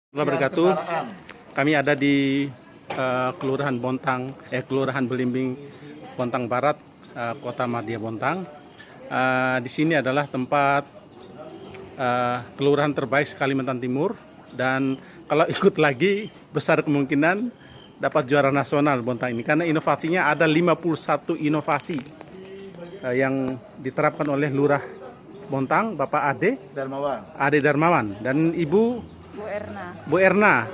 Wabarakatuh. Kami ada di Kelurahan Bontang, Kelurahan Belimbing, Bontang Barat, Kota Madya Bontang. Di sini adalah tempat kelurahan terbaik Kalimantan Timur, dan kalau ikut lagi besar kemungkinan dapat juara nasional Bontang ini, karena inovasinya ada 51 inovasi yang diterapkan oleh Lurah Bontang, Bapak Ade Darmawan, dan Ibu Bu Erna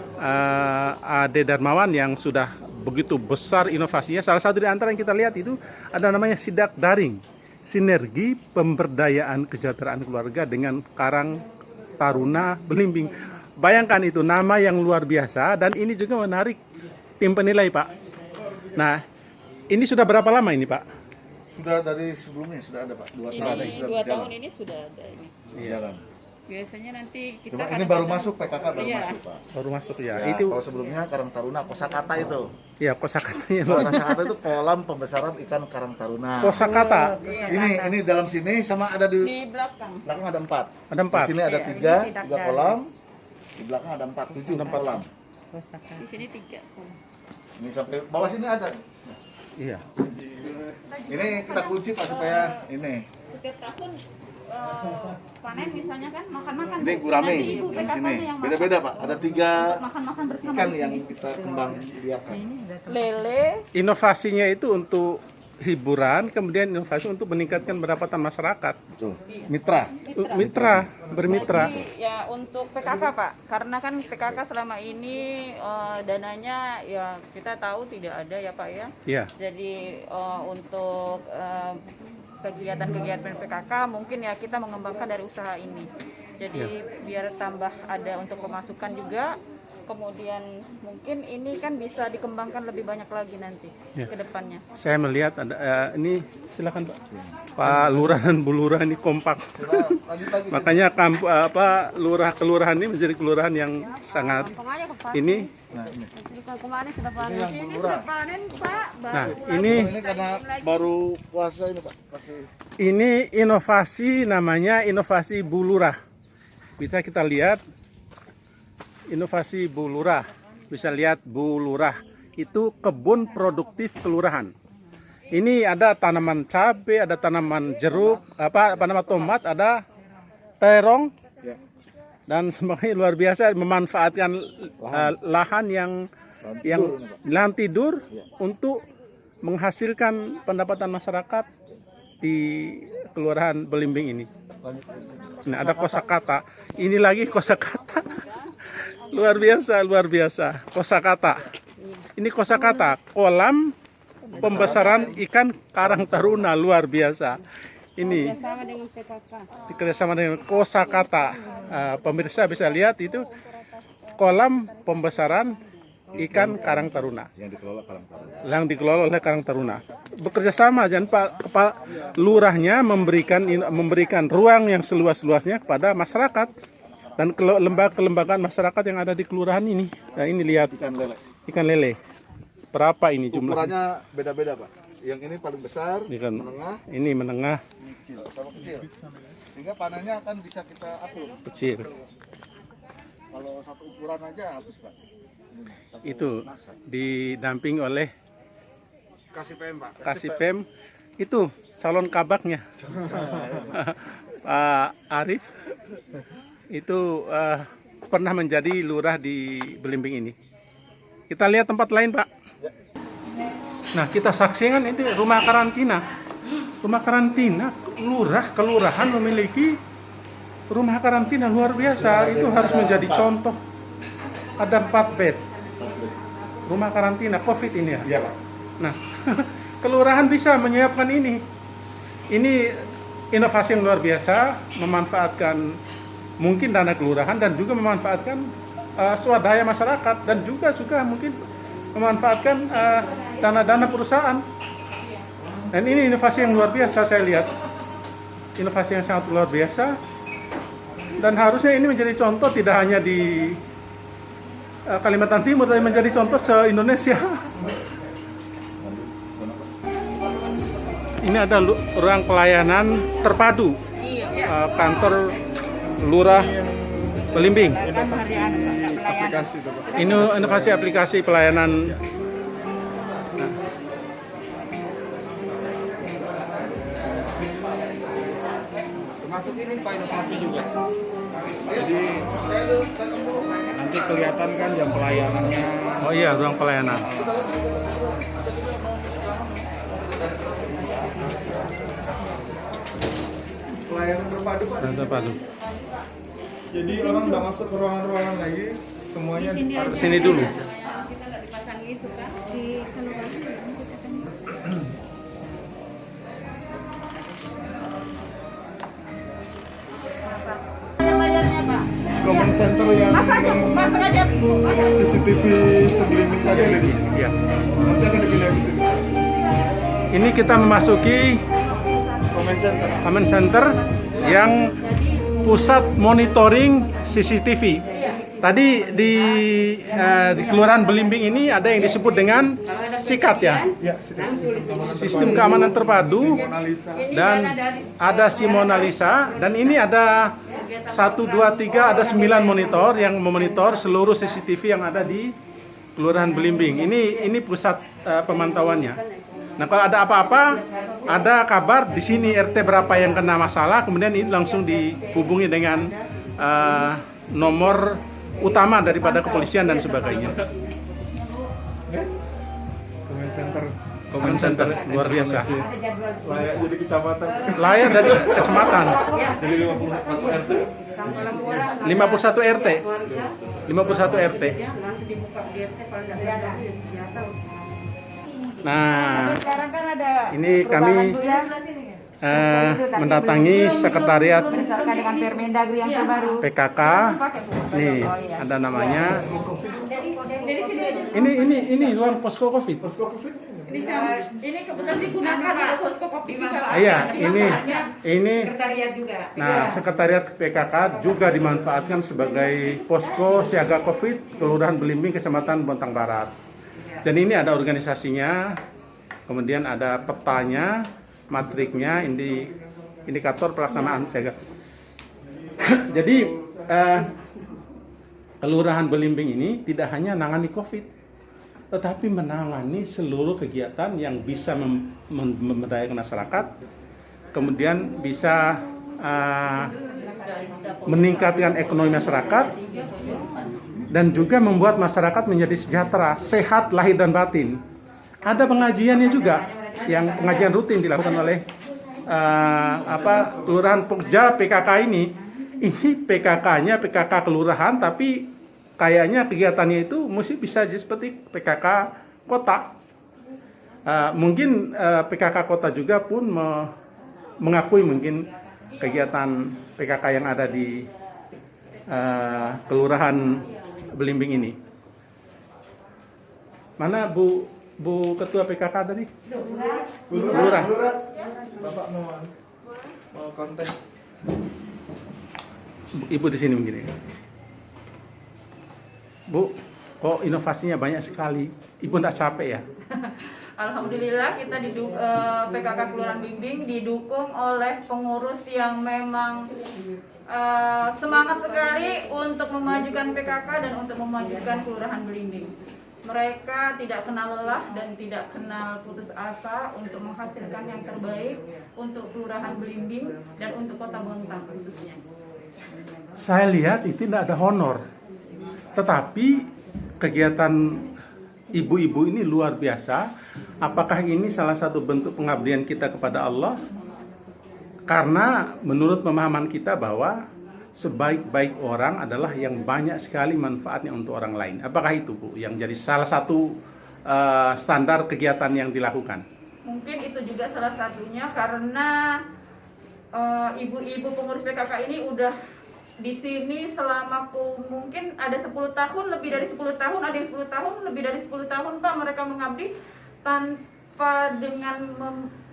Ade Darmawan, yang sudah begitu besar inovasinya. Salah satu di antara yang kita lihat itu ada namanya Sidak Daring, Sinergi Pemberdayaan Kesejahteraan Keluarga dengan Karang Taruna Belimbing. Bayangkan, itu nama yang luar biasa, dan ini juga menarik tim penilai, Pak. Nah, ini sudah berapa lama ini, Pak? Sudah dari sebelumnya sudah ada, Pak. 2 tahun yang sudah 2 berjalan. tahun ini sudah ada ini. Jalan. Biasanya nanti kita Cuma ini baru masuk, PKK baru Iya. masuk, Pak. Baru masuk ya. Ya, Itu kalau sebelumnya Karang Taruna kosakata itu. ya kosakatanya. Kosakata itu kolam pembesaran ikan Karang Taruna. Kosakata Ini dalam sini sama ada di di belakang. belakang ada 4. ada 4. Di sini ada Iya, 3 ini sidak kolam. Di belakang ada 4, 7 kolam. Di sini 3. Ini sampai bawah sini ada. Iya. Ini kita kunci, Pak, supaya ini. Setiap tahun panen misalnya kan makan-makan. Ini Bu. gurame Nanti Ibu yang PKK-nya sini. yang masak. Beda-beda, Pak. Ada 3 Makan-makan bersama ikan di yang sini. kita kembang biarkan. Lele, Inovasinya itu untuk hiburan, kemudian inovasi untuk meningkatkan pendapatan masyarakat. Betul. Mitra. Bermitra. Jadi ya untuk PKK, Pak, karena kan PKK selama ini dananya ya kita tahu tidak ada ya, Pak, ya. Iya. Jadi untuk kegiatan-kegiatan PKK mungkin ya kita mengembangkan dari usaha ini. Jadi biar tambah ada untuk pemasukan juga. Kemudian mungkin ini kan bisa dikembangkan lebih banyak lagi nanti ke depannya. Saya melihat ada ini, silakan Pak. Pak Lurah dan Bu Lurah ini kompak. Lanjut lagi. Makanya lurah kelurahan ini menjadi kelurahan yang sangat ini. Nah, ini. Kemarin sudah panen. Ini yang Ini belurah. sudah panen, Pak. Nah, Ini karena baru puasa ini, Pak. ini inovasi, namanya inovasi Bu Lurah. Bisa kita lihat inovasi Bu Lurah. Bisa lihat Bu Lurah. Itu kebun produktif kelurahan. Ini ada tanaman cabai, ada tanaman jeruk, nama tomat, ada terong, Ya. dan semuanya luar biasa, memanfaatkan lahan yang lahan tidur untuk menghasilkan pendapatan masyarakat di Kelurahan Belimbing ini. Nah, ada kosakata. Ini lagi kosakata. Luar biasa kosakata. Ini kosakata kolam pembesaran ikan Karang Taruna, luar biasa. Ini kerjasama dengan kosakata. Pemirsa bisa lihat itu kolam pembesaran ikan Karang Taruna Yang dikelola Karang Taruna. yang dikelola oleh Karang Taruna. Bekerja sama, jangan Pak lurahnya memberikan ruang yang seluas-luasnya kepada masyarakat dan lembaga-lembagaan masyarakat yang ada di kelurahan ini. Nah, ini lihat Ikan lele. Berapa ini jumlahnya? Ukurannya beda-beda, Pak. Yang ini paling besar, Ikan. menengah, Ini menengah, sama kecil. Sehingga panennya akan bisa kita atur. kecil. Kalau satu ukuran aja habis, Pak. Satu Itu nasa. didamping oleh Kasih PM, Pak. Kasipem. Itu calon kabaknya Pak Arif. Itu pernah menjadi lurah di Belimbing ini. Kita lihat tempat lain, Pak. Nah, kita saksikan ini rumah karantina. Rumah karantina, kelurahan memiliki rumah karantina luar biasa. Itu harus menjadi contoh. Ada 4 bed. Rumah karantina COVID ini ya. Iya, Pak. Nah, kelurahan bisa menyiapkan ini. Ini inovasi yang luar biasa, memanfaatkan mungkin dana kelurahan dan juga memanfaatkan swadaya masyarakat, dan juga mungkin memanfaatkan dana-dana perusahaan. Dan ini inovasi yang luar biasa, saya lihat. Inovasi yang sangat luar biasa. Dan harusnya ini menjadi contoh tidak hanya di Kalimantan Timur, tapi menjadi contoh se-Indonesia. Ini ada ruang pelayanan terpadu, kantor lurah Belimbing. Aplikasi itu Pak. Inovasi aplikasi pelayanan. Termasuk ini Pak inovasi juga. Jadi nanti kelihatan kan jam pelayanannya. Oh iya, ruang pelayanan. Pelayanan terpadu Pak. Dan terpadu. Jadi orang nggak masuk ke ruangan-ruangan lagi, semuanya Ke sini dulu. Kita nggak dipasang itu kan di bayarnya Pak. command center yang Masuk aja. CCTV sebelum tadi ada di sini. Ya. Nanti akan dipindah di sini. Ini kita memasuki Command center. command center yang pusat monitoring CCTV. Tadi di Kelurahan Belimbing ini ada yang disebut dengan SIKAT ya, Ya, Sistem Keamanan Terpadu, Analisa. dan ada Simonalisa, dan ini ada 1, 2, 3, ada 9 monitor yang memonitor seluruh CCTV yang ada di Kelurahan Belimbing. Ini pusat pemantauannya. Nah, kalau ada apa-apa, ada kabar di sini RT berapa yang kena masalah, kemudian ini langsung dihubungi dengan nomor utama daripada kepolisian dan sebagainya. Command center. Command center luar biasa. Layak jadi kecamatan. Layak dari kecamatan. Jadi 51 RT. 51 RT. 51 RT. Nah, Sekarang kan ada ini kami mendatangi sekretariat misalkan dengan Permendagri yang terbaru. PKK. Nih, ada namanya. Ini luar posko Covid. Posko Covid. Ini kebetulan digunakan oleh posko Covid juga. Iya, ini. Sekretariat juga. Nah, sekretariat PKK juga dimanfaatkan sebagai posko siaga Covid Kelurahan Belimbing, Kecamatan Bontang Barat. Dan ini ada organisasinya, kemudian ada petanya, matriknya, indikator pelaksanaan siaga. Jadi Kelurahan Belimbing ini tidak hanya menangani Covid, tetapi menangani seluruh kegiatan yang bisa memberdayakan masyarakat, kemudian bisa meningkatkan ekonomi masyarakat, dan juga membuat masyarakat menjadi sejahtera, sehat lahir dan batin. Ada pengajiannya juga, yang pengajian rutin dilakukan oleh Kelurahan Pokja PKK ini. Ini PKK-nya PKK kelurahan, tapi kayaknya kegiatannya itu mesti bisa seperti PKK kota. Mungkin PKK kota juga pun mengakui mungkin kegiatan PKK yang ada di Kelurahan Belimbing ini. Mana Bu Ketua PKK tadi? Lurah. Bapak mau konten. Ibu di sini begini. Bu, kok inovasinya banyak sekali? Ibu tidak capek ya? Alhamdulillah kita PKK Kelurahan Belimbing didukung oleh pengurus yang memang semangat sekali untuk memajukan PKK dan untuk memajukan Kelurahan Belimbing. Mereka tidak kenal lelah dan tidak kenal putus asa untuk menghasilkan yang terbaik untuk Kelurahan Belimbing dan untuk Kota Bontang khususnya. Saya lihat itu tidak ada honor, tetapi kegiatan ibu-ibu ini luar biasa. Apakah ini salah satu bentuk pengabdian kita kepada Allah? Karena menurut pemahaman kita bahwa sebaik-baik orang adalah yang banyak sekali manfaatnya untuk orang lain. Apakah itu, Bu, yang jadi salah satu standar kegiatan yang dilakukan? Mungkin itu juga salah satunya karena ibu-ibu pengurus PKK ini udah di sini selama mungkin ada 10 tahun, lebih dari 10 tahun, ada yang 10 tahun, lebih dari 10 tahun Pak mereka mengabdi tanpa dengan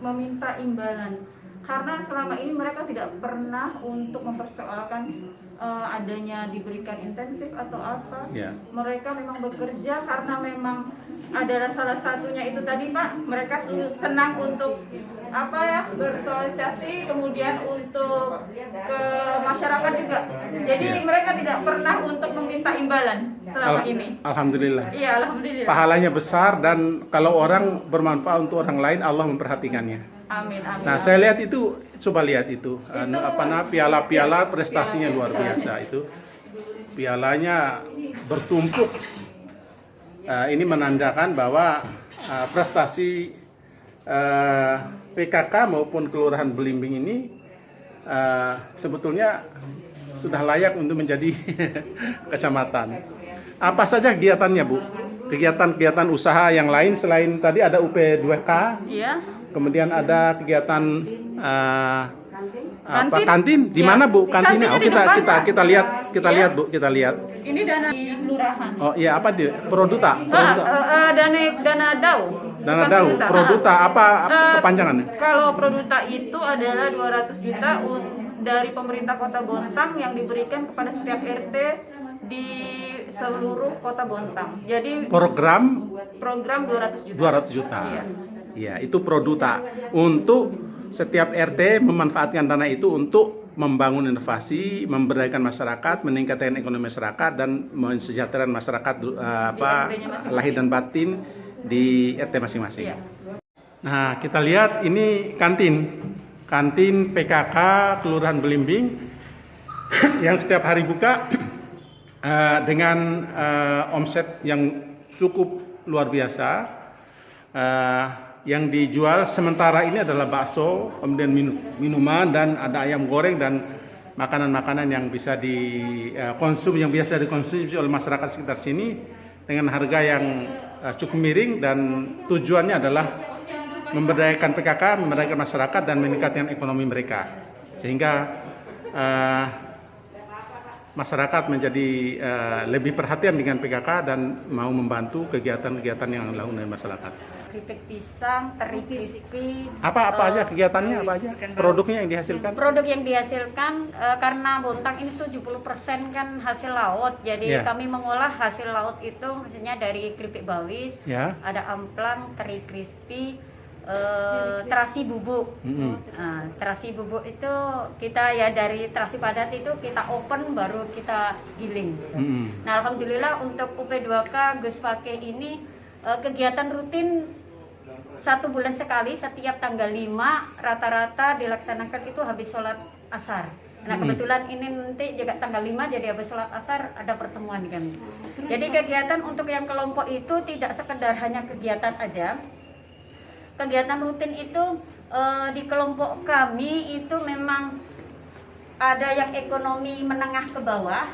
meminta imbalan. karena selama ini mereka tidak pernah untuk mempersoalkan adanya diberikan intensif atau apa. Ya. Mereka memang bekerja karena memang adalah salah satunya itu tadi Pak, mereka senang untuk apa ya, bersosialisasi, kemudian untuk ke masyarakat juga. Jadi mereka tidak pernah untuk meminta imbalan selama ini. Alhamdulillah. Iya, alhamdulillah. Pahalanya besar dan kalau orang bermanfaat untuk orang lain, Allah memperhatikannya. Amin, amin. Nah, saya lihat itu, coba lihat itu, piala-piala prestasinya luar biasa itu. Pialanya bertumpuk. Ini menandakan bahwa prestasi PKK maupun Kelurahan Belimbing ini sebetulnya sudah layak untuk menjadi kecamatan. Apa saja kegiatannya, Bu? Kegiatan-kegiatan usaha yang lain selain tadi ada UP2K. Iya. Kemudian ada kegiatan kantin. Di mana Bu kantinnya? Oh, kita lihat Bu, kita lihat. Ini dana di kelurahan. Oh iya, apa dia? Produta. Dana DAU. Dana DAU. Produta apa kepanjangannya? Kalau Produta itu adalah 200 juta dari pemerintah Kota Bontang yang diberikan kepada setiap RT di seluruh Kota Bontang. Jadi program 200 juta. 200 juta. Iya. Ya, itu Produta. Untuk setiap RT memanfaatkan dana itu untuk membangun inovasi, memberdayakan masyarakat, meningkatkan ekonomi masyarakat dan mensejahterakan masyarakat lahir dan batin di RT masing-masing. Iya. Nah, kita lihat ini kantin PKK Kelurahan Belimbing yang setiap hari buka dengan omset yang cukup luar biasa. Yang dijual sementara ini adalah bakso, kemudian minuman, dan ada ayam goreng dan makanan-makanan yang bisa yang biasa dikonsumsi oleh masyarakat sekitar sini dengan harga yang cukup miring, dan tujuannya adalah memberdayakan PKK, memberdayakan masyarakat dan meningkatkan ekonomi mereka sehingga masyarakat menjadi lebih perhatian dengan PKK dan mau membantu kegiatan-kegiatan yang dilakukan oleh masyarakat. Keripik pisang, teri crispy. Apa aja kegiatannya, apa aja produknya yang dihasilkan? Produk yang dihasilkan karena Bontang ini 70% kan hasil laut. Jadi kami mengolah hasil laut itu maksudnya dari keripik bawis, ada amplang, teri crispy, terasi bubuk. Nah, terasi bubuk itu kita dari terasi padat itu kita open baru kita giling. Nah, alhamdulillah untuk UP2K Gus Pake ini kegiatan rutin 1 bulan sekali setiap tanggal 5 rata-rata dilaksanakan itu habis sholat asar. Nah, kebetulan ini nanti juga tanggal 5 jadi habis sholat asar ada pertemuan kami. Jadi kegiatan untuk yang kelompok itu tidak sekedar hanya kegiatan aja. Kegiatan rutin itu di kelompok kami itu memang ada yang ekonomi menengah ke bawah.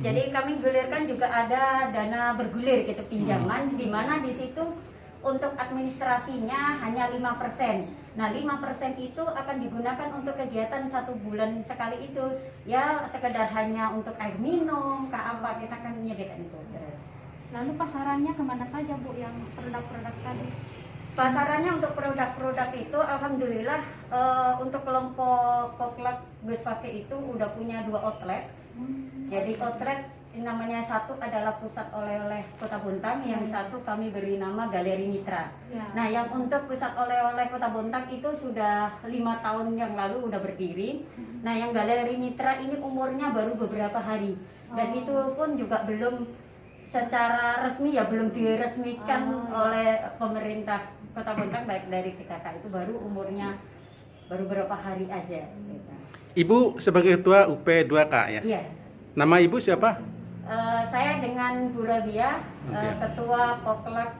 Jadi kami gulirkan juga ada dana bergulir gitu, pinjaman, di mana di situ untuk administrasinya hanya 5%. Nah, 5% itu akan digunakan untuk kegiatan 1 bulan sekali itu. Ya sekedar hanya untuk air minum, apa kita akan menyediakan itu terus. Lalu pasarannya kemana saja Bu yang produk-produk tadi? Pasarannya untuk produk-produk itu alhamdulillah untuk kelompok Poklak Gus Pake itu udah punya 2 outlet. Jadi outlet namanya satu adalah pusat oleh-oleh Kota Bontang, yang satu kami beri nama Galeri Mitra. Nah, yang untuk pusat oleh-oleh Kota Bontang itu sudah 5 tahun yang lalu udah berdiri. Nah, yang Galeri Mitra ini umurnya baru beberapa hari, dan itu pun juga belum secara resmi belum diresmikan oleh pemerintah Kota Bontang, baik dari PKK, itu baru umurnya baru beberapa hari aja. Ibu sebagai ketua UP2K ya? Iya. Nama Ibu siapa? Saya dengan Bu Rabia, ketua Poklak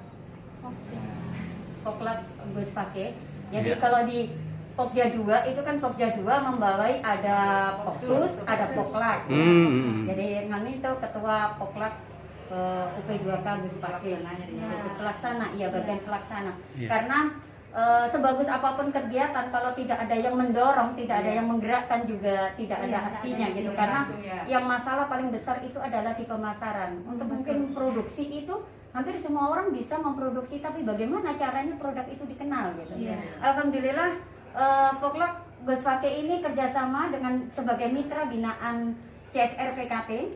Gus Pake. Jadi kalau di Pokja 2 itu kan Pokja 2 membawai ada Poksus, ada Poklak. Jadi kami itu ketua Poklak UP2K Gus Pake. Pelaksana, bagian pelaksana. Karena sebagus apapun kegiatan, kalau tidak ada yang mendorong, tidak ada yang menggerakkan juga tidak ada artinya gitu. Karena yang masalah paling besar itu adalah di pemasaran. Untuk mungkin produksi itu hampir semua orang bisa memproduksi, tapi bagaimana caranya produk itu dikenal gitu. Alhamdulillah Poklak Gus Fakih ini kerjasama dengan sebagai mitra binaan CSR PKT.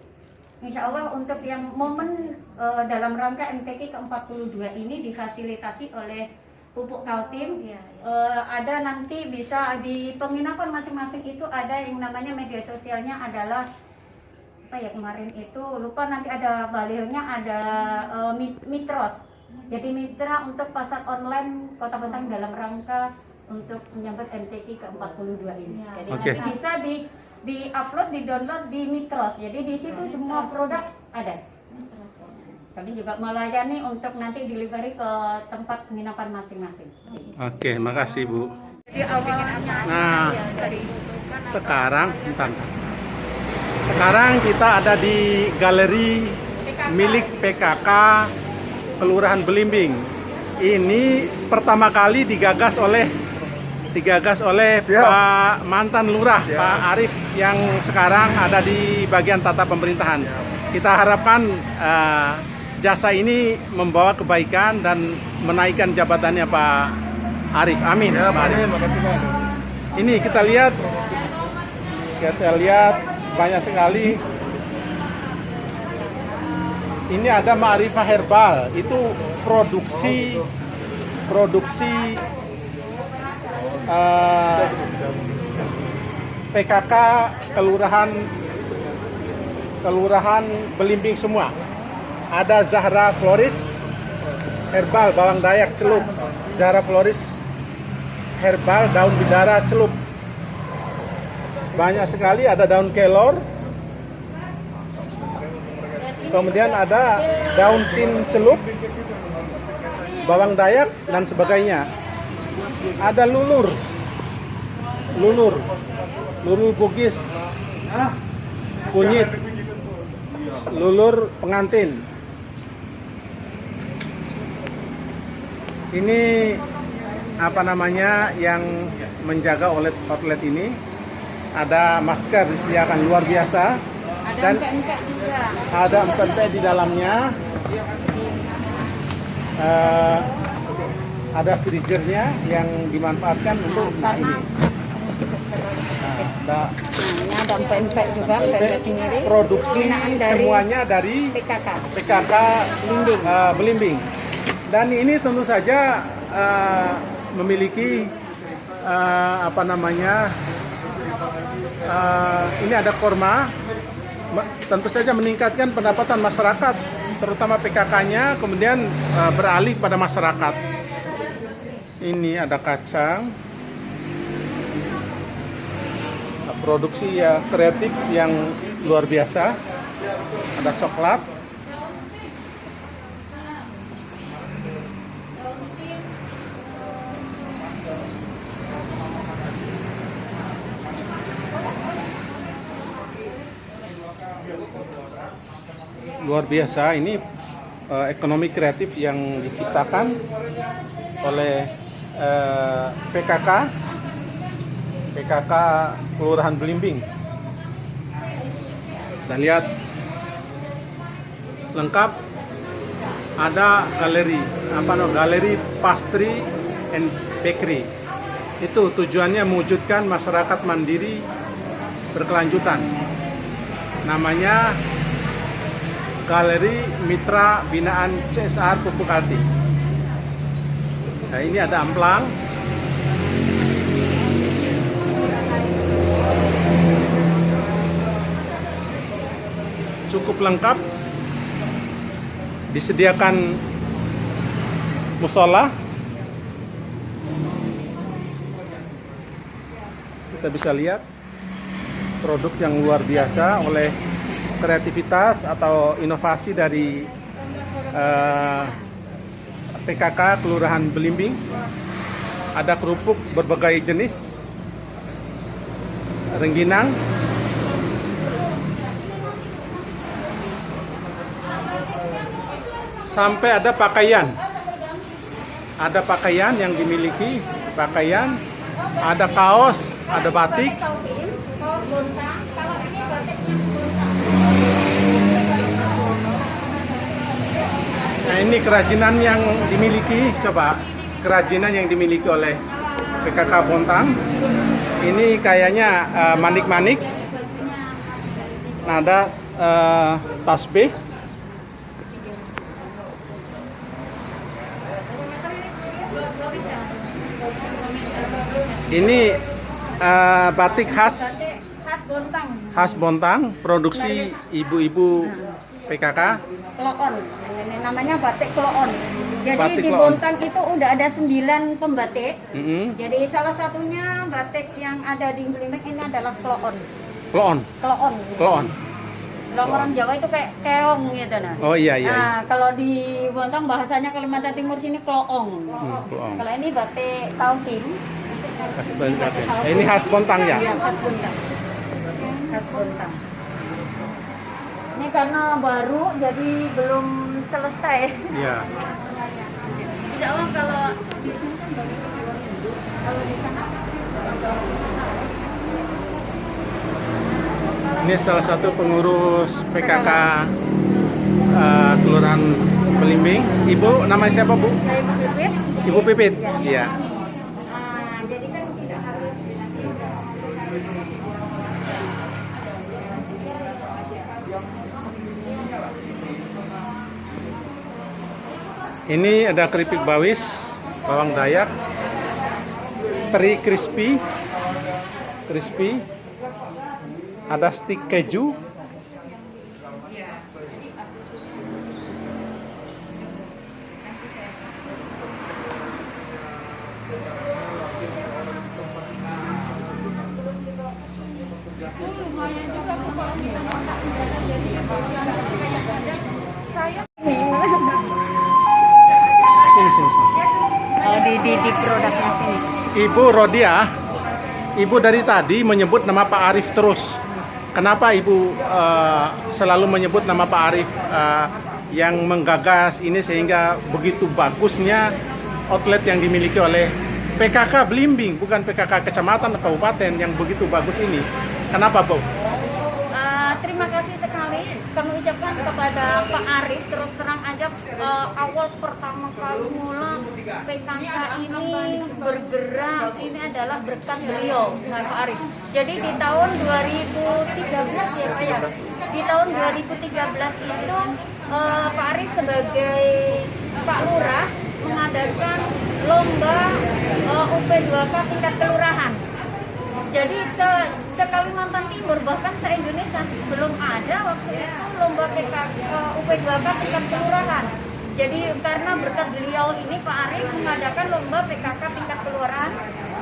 Insya Allah untuk yang momen dalam rangka MTQ ke-42 ini difasilitasi oleh Pupuk Kaltim. Ada nanti bisa di penginapan masing-masing itu ada yang namanya media sosialnya adalah apa ya kemarin itu lupa, nanti ada balihonya, ada Mitros. Jadi mitra untuk pasar online Kota Bontang dalam rangka untuk menyambut MTQ ke-42 ini. Jadi Oke. nanti bisa di-upload, di-download di Mitros. Jadi di situ semua produk ada. Kami juga melayani untuk nanti delivery ke tempat penginapan masing-masing. Oke, makasih Bu. Jadi awalnya Nah, dari sekarang kita ada di galeri milik PKK Kelurahan Belimbing. Ini pertama kali digagas oleh Pak mantan Lurah Pak Arif yang sekarang ada di bagian tata pemerintahan. Kita harapkan jasa ini membawa kebaikan dan menaikkan jabatannya Pak Arif. Amin. Ya, Pak Pak. Arif. Terima kasih, Pak. Ini kita lihat banyak sekali. Ini ada Ma'rifah Herbal, itu produksi PKK Kelurahan Belimbing semua. Ada Zahra Floris Herbal bawang dayak celup, Zahra Floris Herbal daun bidara celup. Banyak sekali, ada daun kelor. Kemudian ada daun tin celup, bawang dayak dan sebagainya. Ada lulur bugis, kunyit, lulur pengantin. Ini apa namanya yang menjaga outlet ini. Ada masker disediakan luar biasa. Dan empek-empek juga. ada empek-empek di dalamnya. Ada freezernya yang dimanfaatkan untuk ini. Ini ada empek-empek juga, empek-empek sendiri. Produksi Binaan dari semuanya dari PKK Belimbing. Dan ini tentu saja memiliki apa namanya? Ini ada korma. Tentu saja meningkatkan pendapatan masyarakat, terutama PKK-nya, kemudian beralih pada masyarakat. Ini ada kacang, produksi ya kreatif yang luar biasa. Ada coklat, luar biasa. Ini ekonomi kreatif yang diciptakan oleh PKK Kelurahan Belimbing. Dan lihat lengkap, ada galeri pastry and bakery. Itu tujuannya mewujudkan masyarakat mandiri berkelanjutan. Namanya Galeri Mitra Binaan CSR Pupuk Kaltim. Nah, ini ada amplang. Cukup lengkap. Disediakan musola. Kita bisa lihat produk yang luar biasa oleh kreativitas atau inovasi dari PKK Kelurahan Belimbing. Ada kerupuk berbagai jenis, rengginang, sampai ada pakaian. Ada pakaian yang dimiliki, ada kaos, ada batik. Nah, ini kerajinan yang dimiliki, kerajinan yang dimiliki oleh PKK Bontang. Ini kayaknya manik-manik. Nah, ada tasbih. Ini batik khas Khas Bontang. khas Bontang, produksi ibu-ibu PKK. Kloon. Ini namanya batik kloon. Jadi Batik di kloon. Bontang itu udah ada 9 pembatik. Mm-mm. Jadi salah satunya batik yang ada di Blimbing ini adalah kloon. Kloon, Kloon. kloon. Kalau orang Jawa itu kayak keong gitu nah. Oh iya iya. Nah, kalau di Bontang bahasanya Kalimantan Timur sini kloong. Kloon. Kalau ini batik taukin. Ini khas Bontang ya? Iya, khas Bontang. Khas Bontang. Ini karena baru jadi belum selesai. Iya. Insya Allah kalau di sini kan baru 2.000. Kalau di sana Ini salah satu pengurus PKK Kelurahan Belimbing. Ibu, namanya siapa Bu? saya Ibu Pipit. Ibu Pipit. Iya. Nah, jadi kan tidak harus Ini ada keripik bawis, bawang dayak, teri crispy, ada stik keju, Lumayan juga Bu, kalau kita kontak mendadak jadi kadang-kadang saya sini. oh di produknya sini. Ibu Rodia, Ibu dari tadi menyebut nama Pak Arif terus. Kenapa Ibu selalu menyebut nama Pak Arif yang menggagas ini sehingga begitu bagusnya outlet yang dimiliki oleh PKK Belimbing, bukan PKK kecamatan atau kabupaten yang begitu bagus ini? Kenapa, Bu? Terima kasih sekali kami ucapkan kepada Pak Arif. Terus terang aja awal pertama kali mula PKK ini bergerak ini adalah berkat beliau, Pak Arif. Jadi di tahun 2013 ya Pak ya. Di tahun 2013 itu Pak Arif sebagai Pak Lurah mengadakan lomba UP2K tingkat kelurahan. Jadi se-Kalimantan Timur bahkan se-Indonesia belum ada waktu itu lomba UP2K tingkat kelurahan. Jadi karena berkat beliau ini Pak Arif mengadakan lomba PKK tingkat kelurahan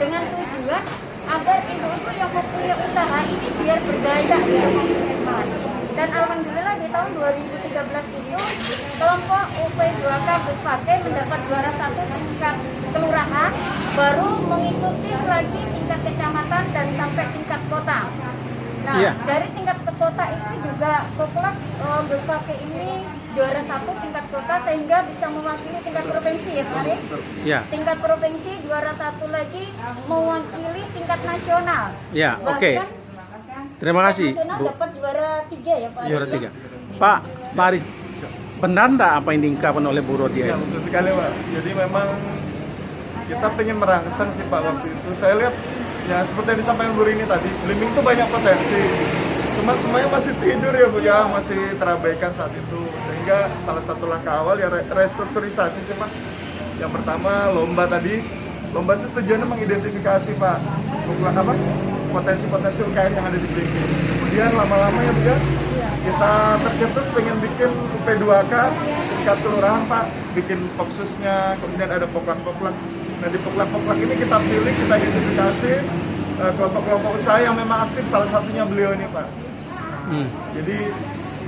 dengan tujuan agar ibu-ibu yang mempunyai usaha ini biar berdaya ya. Dan alhamdulillah di tahun 2013 itu kelompok UP2K Buspake mendapat juara 1 tingkat kelurahan, baru mengikuti lagi tingkat kecamatan dan sampai tingkat kota. Nah, Iya. dari tingkat ke kota itu juga Koklak Buspake ini juara 1 tingkat kota sehingga bisa mewakili tingkat provinsi ya Pak Arif? Ya, Tingkat provinsi juara 1 lagi mewakili tingkat nasional. ya, oke. Bahkan Terima kasih, nasional Bu. dapat juara 3 ya Pak Arif? Juara 3. Pak Arif, benar enggak apa yang diungkapkan oleh Bu Rodia? Ya, betul sekali Pak. Jadi memang kita pengen merangsang sih Pak waktu itu. Saya lihat ya seperti yang disampaikan Bu Rini tadi, Belimbing itu banyak potensi. Cuman semuanya masih tidur ya Bu ya, masih terabaikan saat itu. Sehingga salah satu langkah awal ya restrukturisasi sih Pak. Yang pertama lomba tadi. Lomba itu tujuannya mengidentifikasi Pak potensi-potensi UKM yang ada di Belimbing. Kemudian lama-lama ya Bu ya, kita tercetus pengen bikin UP2K tingkat kelurahan Pak, bikin poksusnya, kemudian ada poklak-poklak. Nah di poklak-poklak ini kita pilih, kita identifikasi kelompok-kelompok usaha yang memang aktif, salah satunya beliau ini Pak.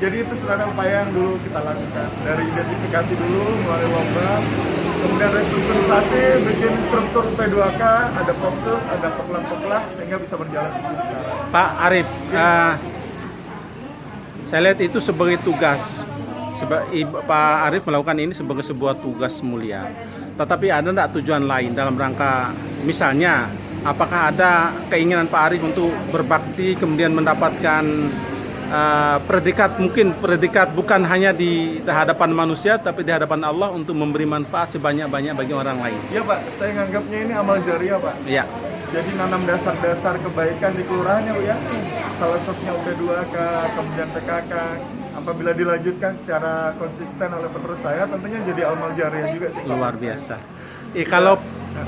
Jadi itu sebenarnya upaya yang dulu kita lakukan, dari identifikasi dulu melalui lomba, kemudian restrukturisasi, bikin struktur P2K, ada poksus, ada poklak-poklak, sehingga bisa berjalan seperti sekarang. Pak Arif, saya lihat itu sebagai tugas. Pak Arif melakukan ini sebagai sebuah tugas mulia. Tetapi ada enggak tujuan lain dalam rangka, misalnya, apakah ada keinginan Pak Arif untuk berbakti kemudian mendapatkan predikat bukan hanya di hadapan manusia tapi di hadapan Allah untuk memberi manfaat sebanyak-banyak bagi orang lain? Iya Pak, saya nganggapnya ini amal jariah Pak. Iya. jadi nanam dasar-dasar kebaikan di kelurahannya Bu ya. Salah satunya UP2K, kemudian PKK. Apabila dilanjutkan secara konsisten oleh penerus saya, tentunya jadi amal jariah juga sih Pak. Luar biasa.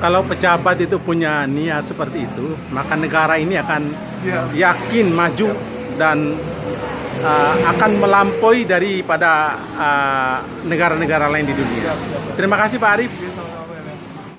Kalau pejabat itu punya niat seperti itu, maka negara ini akan Siap. yakin maju dan akan melampaui daripada negara-negara lain di dunia. Siap. Terima kasih Pak Arief. Oke, sama-sama.